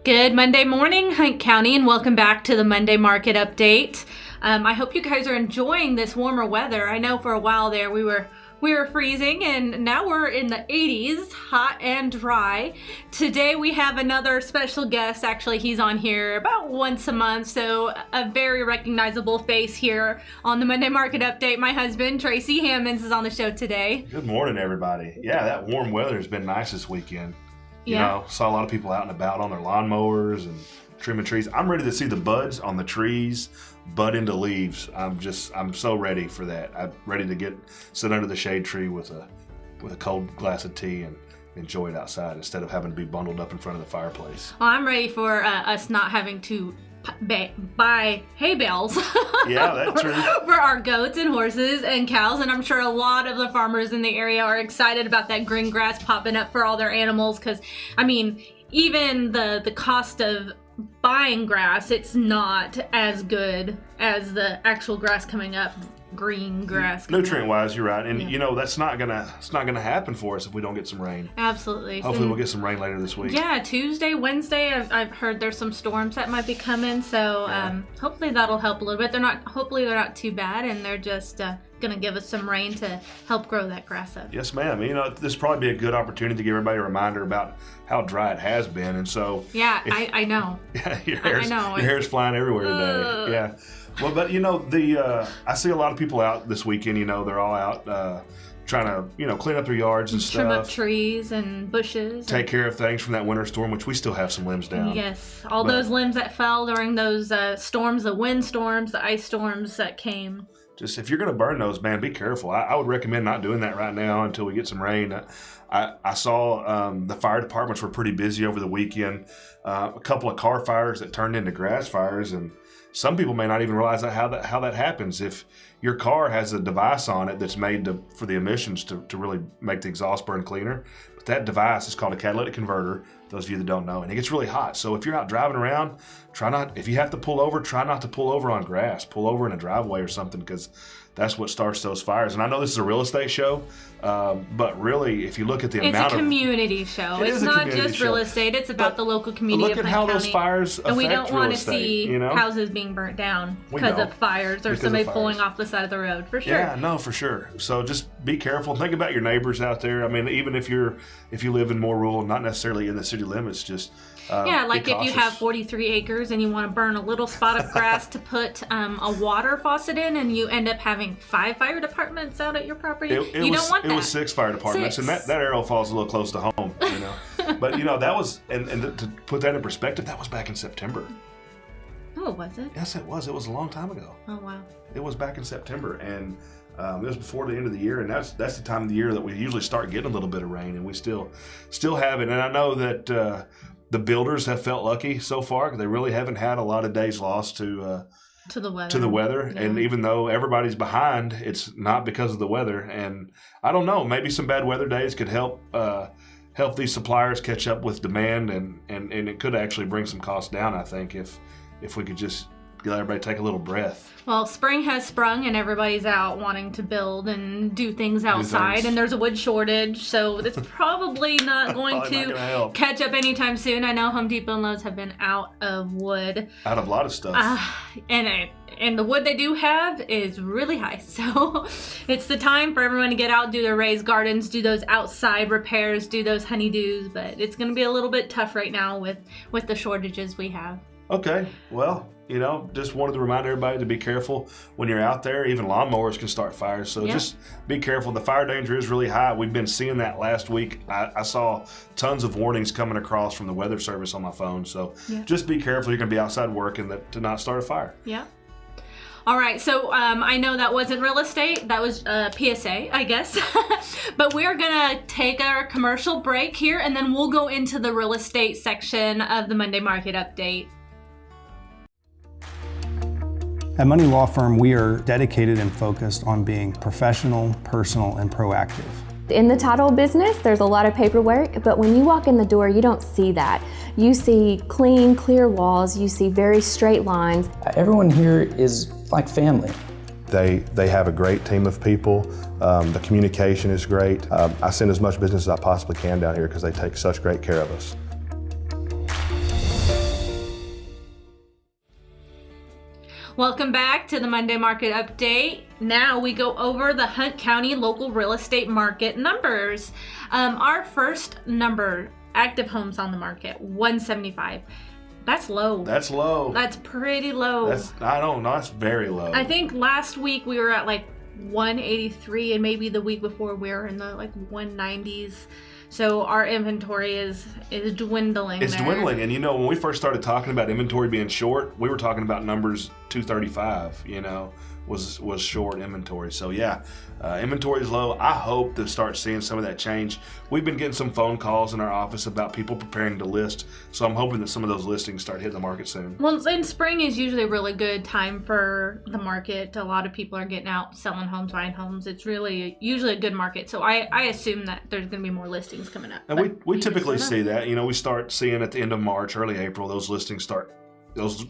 Good Monday morning, Hunt County, and welcome back to the Monday Market Update. I hope you guys are enjoying this warmer weather. I know for a while there we were freezing, and now we're in the 80s, hot and dry. Today we have another special guest. Actually, he's on here about once a month, so a very recognizable face here on the Monday Market Update. My husband, Tracy Hammonds, is on the show today. Good morning, everybody. Yeah, that warm weather has been nice this weekend. You know, saw a lot of people out and about on their lawnmowers and trimming trees. I'm ready to see the buds on the trees bud into leaves. I'm so ready for that. I'm ready to sit under the shade tree with a cold glass of tea and enjoy it outside instead of having to be bundled up in front of the fireplace. Well, I'm ready for us not having to buy hay bales. Yeah, that's true. For our goats and horses and cows, and I'm sure a lot of the farmers in the area are excited about that green grass popping up for all their animals, because I mean, even the cost of buying grass, it's not as good as the actual grass coming up, green grass. Nutrient wise, you're right, and you know it's not gonna happen for us if we don't get some rain. Absolutely. Hopefully we'll get some rain later this week. Yeah, Tuesday, Wednesday, I've heard there's some storms that might be coming, so hopefully that'll help a little bit. Hopefully they're not too bad, and they're just gonna give us some rain to help grow that grass up. Yes, ma'am. You know, this would probably be a good opportunity to give everybody a reminder about how dry it has been, and so I know. Yeah, your hair's flying everywhere today. Yeah. Well, but you know, I see a lot of people out this weekend. You know, they're all out trying to, clean up their yards and trim stuff. Up trees and bushes. Take care of things from that winter storm, which we still have some limbs down. Yes, those limbs that fell during those storms, the wind storms, the ice storms that came. Just if you're going to burn those, man, be careful. I would recommend not doing that right now until we get some rain. I saw the fire departments were pretty busy over the weekend. A couple of car fires that turned into grass fires, and some people may not even realize how that happens. If your car has a device on it that's made for the emissions to really make the exhaust burn cleaner, but that device is called a catalytic converter, those of you that don't know, and it gets really hot. So if you're out driving around, if you have to pull over, try not to pull over on grass. Pull over in a driveway or something, because that's what starts those fires. And I know this is a real estate show, but really, if you look at the amount of... It's a community show. It's not just real estate. It's about the local community of Hunt County. Look at how those fires affect real estate. And we don't want to see you know? houses being burnt down because of fires or somebody pulling off the side of the road, for sure. Yeah, no, for sure. So just be careful. Think about your neighbors out there. I mean, even if you live in more rural, not necessarily in the city limits, just like if you have 43 acres and you want to burn a little spot of grass to put a water faucet in, and you end up having 5 fire departments out at your property, you don't want that. It was 6 fire departments, and that arrow falls a little close to home, you know. But that was, and to put that in perspective, that was back in September. Oh, was it? Yes, it was. It was a long time ago. Oh, wow. It was back in September, and it was before the end of the year, and that's the time of the year that we usually start getting a little bit of rain, and we still have it. And I know that the builders have felt lucky so far, because they really haven't had a lot of days lost to the weather. Yeah. And even though everybody's behind, it's not because of the weather. And I don't know, maybe some bad weather days could help these suppliers catch up with demand, and it could actually bring some costs down, I think, if we could just let everybody take a little breath. Well, spring has sprung, and everybody's out wanting to build and do things outside, and there's a wood shortage, so it's probably not going to catch up anytime soon. I know Home Depot and Lowe's have been out of wood. Out of a lot of stuff. And the wood they do have is really high, so it's the time for everyone to get out, do their raised gardens, do those outside repairs, do those honeydews, but it's going to be a little bit tough right now with the shortages we have. Okay, well, just wanted to remind everybody to be careful when you're out there. Even lawnmowers can start fires, so just be careful. The fire danger is really high. We've been seeing that last week. I saw tons of warnings coming across from the weather service on my phone, so just be careful. You're going to be outside working to not start a fire. Yeah. All right, so I know that wasn't real estate. That was PSA, I guess. But we're going to take our commercial break here, and then we'll go into the real estate section of the Monday Market Update. At Money Law Firm, we are dedicated and focused on being professional, personal, and proactive. In the title business, there's a lot of paperwork, but when you walk in the door, you don't see that. You see clean, clear walls, you see very straight lines. Everyone here is like family. They have a great team of people. The communication is great. I send as much business as I possibly can down here because they take such great care of us. Welcome back to the Monday Market Update. Now we go over the Hunt County local real estate market numbers. Our first number, active homes on the market, 175. That's low. That's low. That's pretty low. I don't know. That's very low. I think last week we were at like 183, and maybe the week before we were in the like 190s. So our inventory is dwindling. It's dwindling, and when we first started talking about inventory being short, we were talking about numbers 235. Was short inventory. So yeah, inventory is low. I hope to start seeing some of that change. We've been getting some phone calls in our office about people preparing to list, so I'm hoping that some of those listings start hitting the market soon. Well, and spring is usually a really good time for the market. A lot of people are getting out, selling homes, buying homes. It's usually a good market. So I assume that there's going to be more listings coming up. And we typically see that. We start seeing at the end of March, early April, those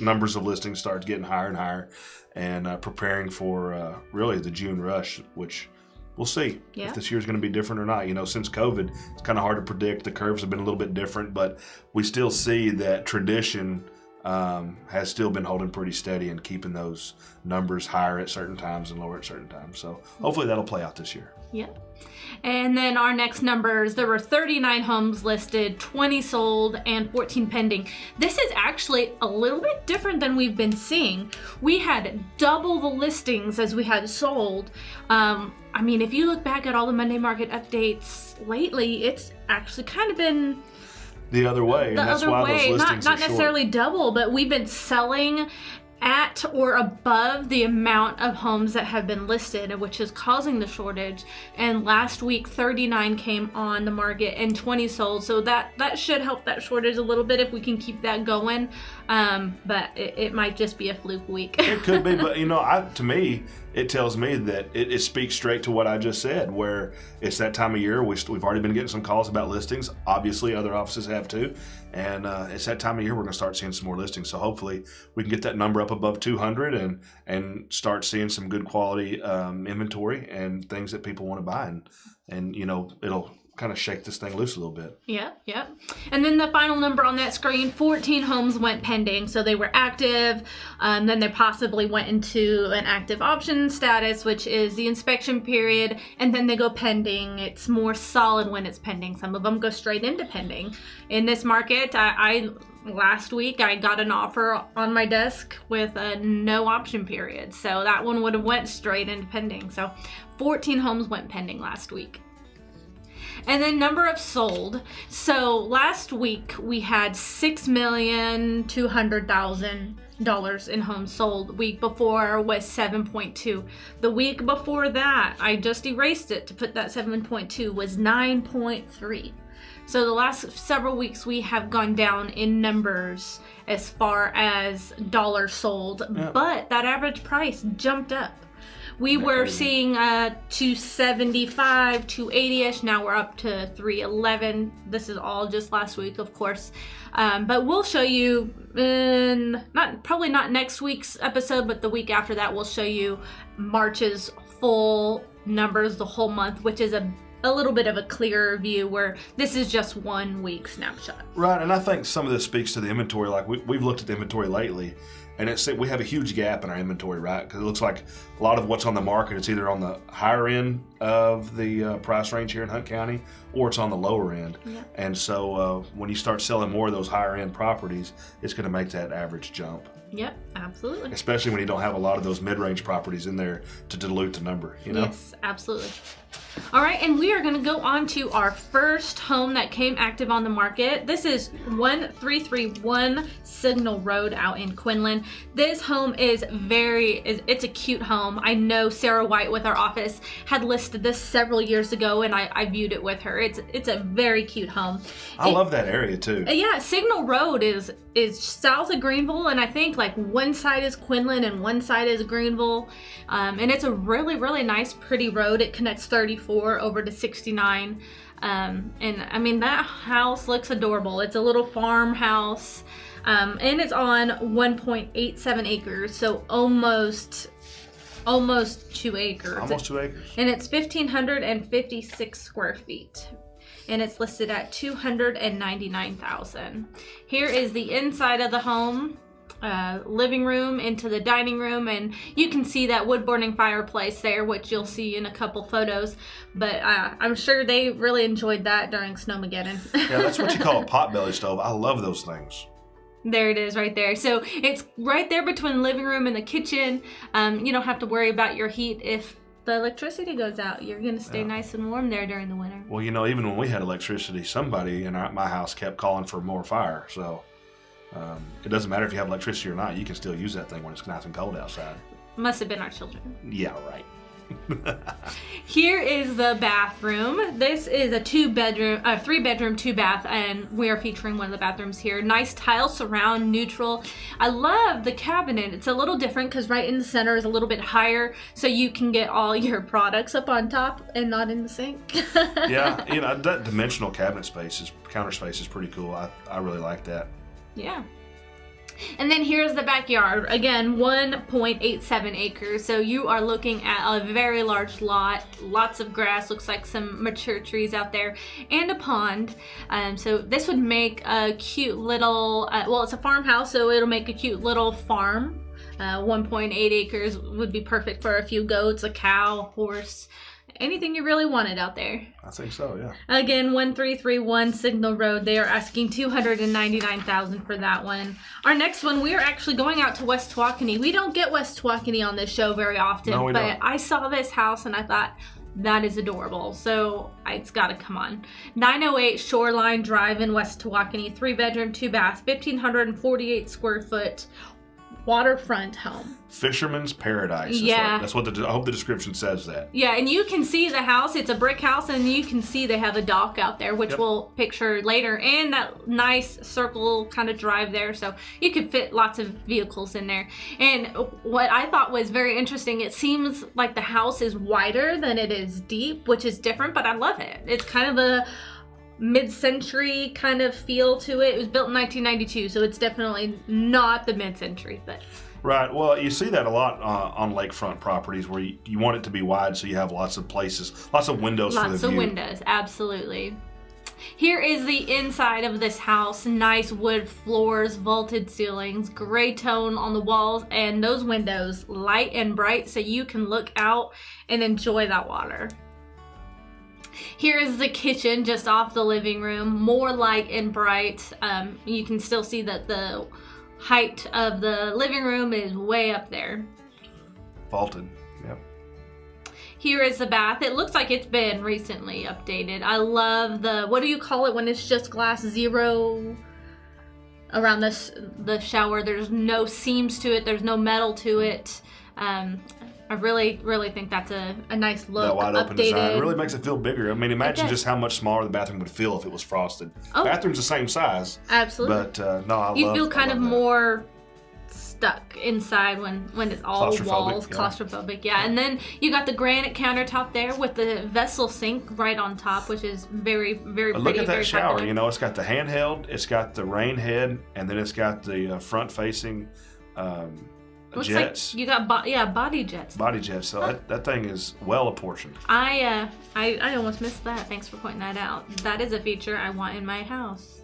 numbers of listings start getting higher and higher, and preparing for really the June rush, which we'll see if this year's going to be different or not. Since COVID, it's kind of hard to predict. The curves have been a little bit different, but we still see that tradition has still been holding pretty steady and keeping those numbers higher at certain times and lower at certain times. So hopefully that'll play out this year. Yeah. And then our next numbers, there were 39 homes listed, 20 sold, and 14 pending. This is actually a little bit different than we've been seeing. We had double the listings as we had sold. If you look back at all the Monday Market updates lately, it's actually kind of been the other way, and that's why those listings not necessarily double, but we've been selling at or above the amount of homes that have been listed, which is causing the shortage. And last week 39 came on the market and 20 sold, so that should help that shortage a little bit if we can keep that going. But it might just be a fluke week. It could be, but to me, it tells me that it speaks straight to what I just said, where it's that time of year. We've already been getting some calls about listings. Obviously, other offices have too. And it's that time of year we're going to start seeing some more listings. So hopefully we can get that number up above 200 and start seeing some good quality inventory and things that people want to buy. And it'll kind of shake this thing loose a little bit. Yeah. And then the final number on that screen, 14 homes went pending. So they were active. Then they possibly went into an active option status, which is the inspection period. And then they go pending. It's more solid when it's pending. Some of them go straight into pending. In this market, last week I got an offer on my desk with a no option period. So that one would have went straight into pending. So 14 homes went pending last week. And then number of sold. So last week we had $6,200,000 in homes sold. Week before was 7.2. The week before that, I just erased it to put that 7.2, was 9.3. So the last several weeks we have gone down in numbers as far as dollars sold, but that average price jumped up. We were seeing 275, 280-ish. Now we're up to 311. This is all just last week, of course. But we'll show you, probably not next week's episode, but the week after that, we'll show you March's full numbers the whole month, which is a little bit of a clearer view, where this is just 1 week snapshot. Right, and I think some of this speaks to the inventory. Like we've looked at the inventory lately, and we have a huge gap in our inventory, right? Because it looks like a lot of what's on the market, it's either on the higher end of the price range here in Hunt County, or it's on the lower end. Yeah. And so when you start selling more of those higher end properties, it's going to make that average jump. Yep, absolutely. Especially when you don't have a lot of those mid-range properties in there to dilute the number, Yes, absolutely. All right, and we are going to go on to our first home that came active on the market. This is 1331 Signal Road out in Quinlan. This home it's a cute home. I know Sarah White with our office had listed this several years ago, and I viewed it with her. It's a very cute home. I love that area too. Yeah, Signal Road is south of Greenville, and I think like one side is Quinlan and one side is Greenville. And it's a really, really nice, pretty road. It connects 34 over to 69. And I mean, that house looks adorable. It's a little farmhouse, and it's on 1.87 acres, so almost 2 acres. Almost 2 acres. And it's 1,556 square feet. And it's listed at $299,000. Here is the inside of the home. living room into the dining room, and you can see that wood burning fireplace there, which you'll see in a couple photos. But I'm sure they really enjoyed that during Snowmageddon. Yeah, that's what you call a potbelly stove. I love those things. There it is right there. So it's right there between the living room and the kitchen. You don't have to worry about your heat if the electricity goes out. You're going to stay nice and warm there during the winter. Well, even when we had electricity, somebody in my house kept calling for more fire. So it doesn't matter if you have electricity or not. You can still use that thing when it's nice and cold outside. Must have been our children. Yeah, right. Here is the bathroom. This is a 3-bedroom, 2-bath, and we are featuring one of the bathrooms here. Nice tile surround, neutral. I love the cabinet. It's a little different because right in the center is a little bit higher, so you can get all your products up on top and not in the sink. Yeah, that dimensional counter space is pretty cool. I really like that. Yeah. And then here's the backyard. Again, 1.87 acres. So you are looking at a very large lot. Lots of grass. Looks like some mature trees out there. And a pond. So this would make a cute little, well, it's a farmhouse, so it'll make a cute little farm. 1.8 acres would be perfect for a few goats, a cow, a horse. Anything you really wanted out there. I think so, yeah. Again, 1331 Signal Road. They are asking $299,000 for that one. Our next one, we are actually going out to West Tawakoni. We don't get West Tawakoni on this show very often, no, we but don't. I saw this house and I thought, that is adorable. So it's got to come on. 908 Shoreline Drive in West Tawakoni, 3-bedroom, 2-bath, 1,548 square foot. Waterfront home. Fisherman's paradise. That's what I hope the description says that. Yeah, and you can see the house. It's a brick house, and you can see they have a dock out there, which we'll picture later, and that nice circle kind of drive there, so you could fit lots of vehicles in there. And what I thought was very interesting, it seems like the house is wider than it is deep, which is different, but I love it. It's kind of a mid-century kind of feel to it. It was built in 1992, so it's definitely not the mid-century, but right. Well, you see that a lot on lakefront properties where you want it to be wide, so you have lots of places, lots of windows for the view. Lots of windows, absolutely. Here is the inside of this house. Nice wood floors, vaulted ceilings, gray tone on the walls, and those windows light and bright so you can look out and enjoy that water. Here is the kitchen just off the living room, more light and bright. You can still see that the height of the living room is way up there. Vaulted, yep. Here is the bath. It looks like it's been recently updated. I love the, what do you call it when it's just glass zero around the shower? There's no seams to it. There's no metal to it. I really, really think that's a nice look. That wide open updated design. It really makes it feel bigger. I mean, imagine just how much smaller the bathroom would feel if it was frosted. Oh. Bathroom's the same size. Absolutely. But no, I you love feel kind of that. more stuck inside when it's all walls, claustrophobic. Yeah, and then you got the granite countertop there with the vessel sink right on top, which is very, very pretty. Look at that very shower. popular. It's got the handheld, it's got the rain head, and then it's got the front-facing Looks jets. like you got body jets. Body jets. So that thing is well apportioned. I almost missed that. Thanks for pointing that out. That is a feature I want in my house.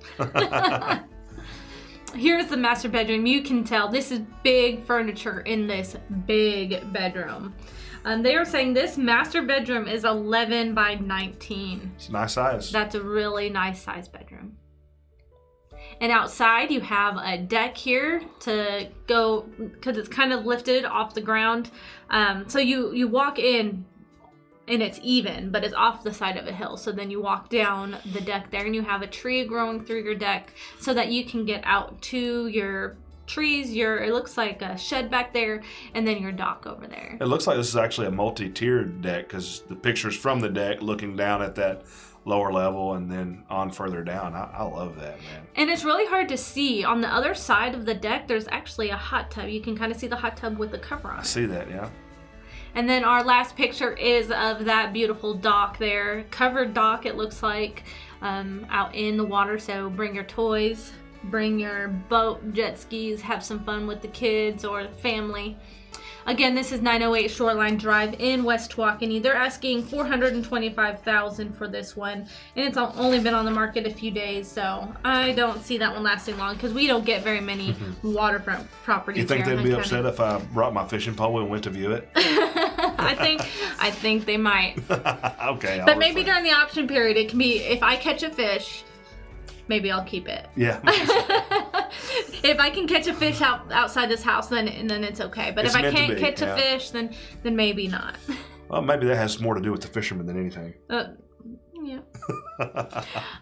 Here's the master bedroom. You can tell this is big furniture in this big bedroom. They are saying this master bedroom is 11 by 19. It's a nice size. That's a really nice size bedroom. And outside you have a deck here to go, because it's kind of lifted off the ground. So you walk in and it's even, but it's off the side of a hill. So then you walk down the deck there and you have a tree growing through your deck so that you can get out to your trees, it looks like a shed back there, and then your dock over there. It looks like this is actually a multi-tiered deck because the picture's from the deck looking down at that lower level and then on further down. I love that, man. And it's really hard to see. On the other side of the deck, there's actually a hot tub. You can kind of see the hot tub with the cover on it. I see that, yeah. And then our last picture is of that beautiful dock there. Covered dock, it looks like, out in the water. So bring your toys, bring your boat, jet skis, have some fun with the kids or the family. Again, this is 908 Shoreline Drive in West Waukene. They're asking $425,000 for this one, and it's only been on the market a few days, so I don't see that one lasting long because we don't get very many waterfront properties. You think here in they'd be Hunt upset County. if I brought my fishing pole and went to view it? I think they might. Okay. But maybe during the option period, it can be, if I catch a fish, maybe I'll keep it. Yeah. If I can catch a fish outside this house, then it's okay. But It's if I meant to can't be, catch yeah. a fish, then maybe not. Well, maybe that has more to do with the fishermen than anything. Yeah.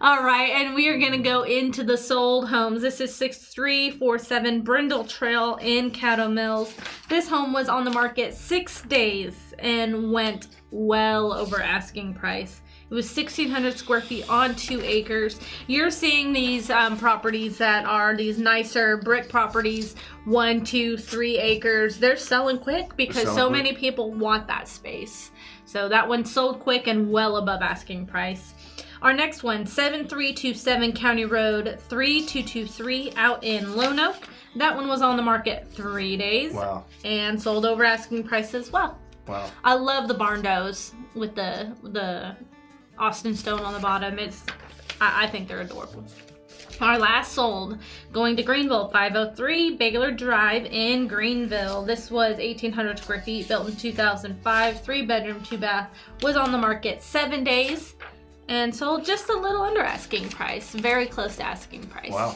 All right, and we are going to go into the sold homes. This is 6347 Brindle Trail in Caddo Mills. This home was on the market 6 days and went well over asking price. It was 1,600 square feet on 2 acres. You're seeing these properties that are these nicer brick properties, 1, 2, 3 acres. They're selling quick because so many people want that space. So that one sold quick and well above asking price. Our next one, 7327 County Road 3223 out in Lone Oak. That one was on the market 3 days. Wow. And sold over asking price as well. Wow. I love the barn doors with the Austin stone on the bottom. I think they're adorable. Our last sold, going to Greenville, 503 Baylor Drive in Greenville. This was 1,800 square feet, built in 2005, 3-bedroom, 2-bath, was on the market 7 days, and sold just a little under asking price, very close to asking price. Wow.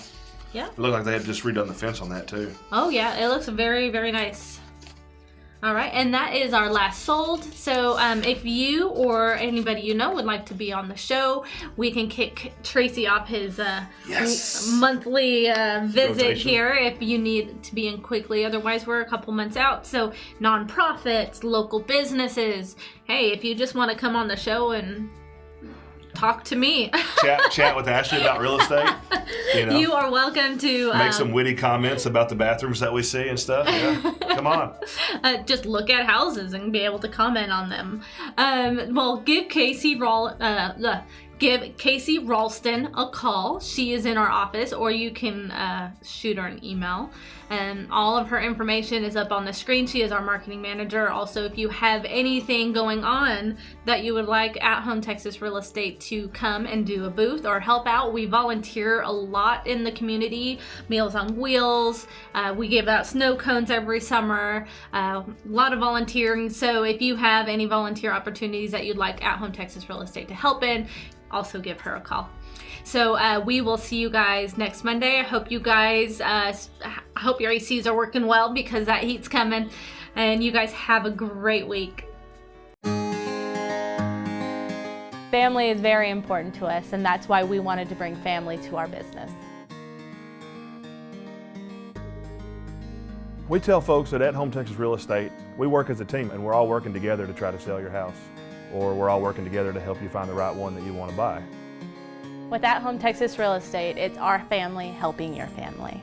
Yeah. It looked like they had just redone the fence on that too. Oh yeah, it looks very, very nice. All right, and that is our last sold. So if you or anybody you know would like to be on the show, we can kick Tracy off his monthly visit Rotation. here if you need to be in quickly. Otherwise, we're a couple months out. So nonprofits, local businesses. Hey, if you just want to come on the show and talk to me, Chat with Ashley about real estate. You know, you are welcome to make some witty comments about the bathrooms that we see and stuff. Yeah, come on. Just look at houses and be able to comment on them. Well, give Casey Ralston a call. She is in our office, or you can shoot her an email. And all of her information is up on the screen. She is our marketing manager. Also, if you have anything going on that you would like At Home Texas Real Estate to come and do a booth or help out, we volunteer a lot in the community. Meals on Wheels. We give out snow cones every summer. A lot of volunteering. So if you have any volunteer opportunities that you'd like At Home Texas Real Estate to help in, also give her a call. So we will see you guys next Monday. I hope you guys, I hope your ACs are working well because that heat's coming. And you guys have a great week. Family is very important to us, and that's why we wanted to bring family to our business. We tell folks that At Home Texas Real Estate, we work as a team and we're all working together to try to sell your house, or we're all working together to help you find the right one that you want to buy. With At Home Texas Real Estate, it's our family helping your family.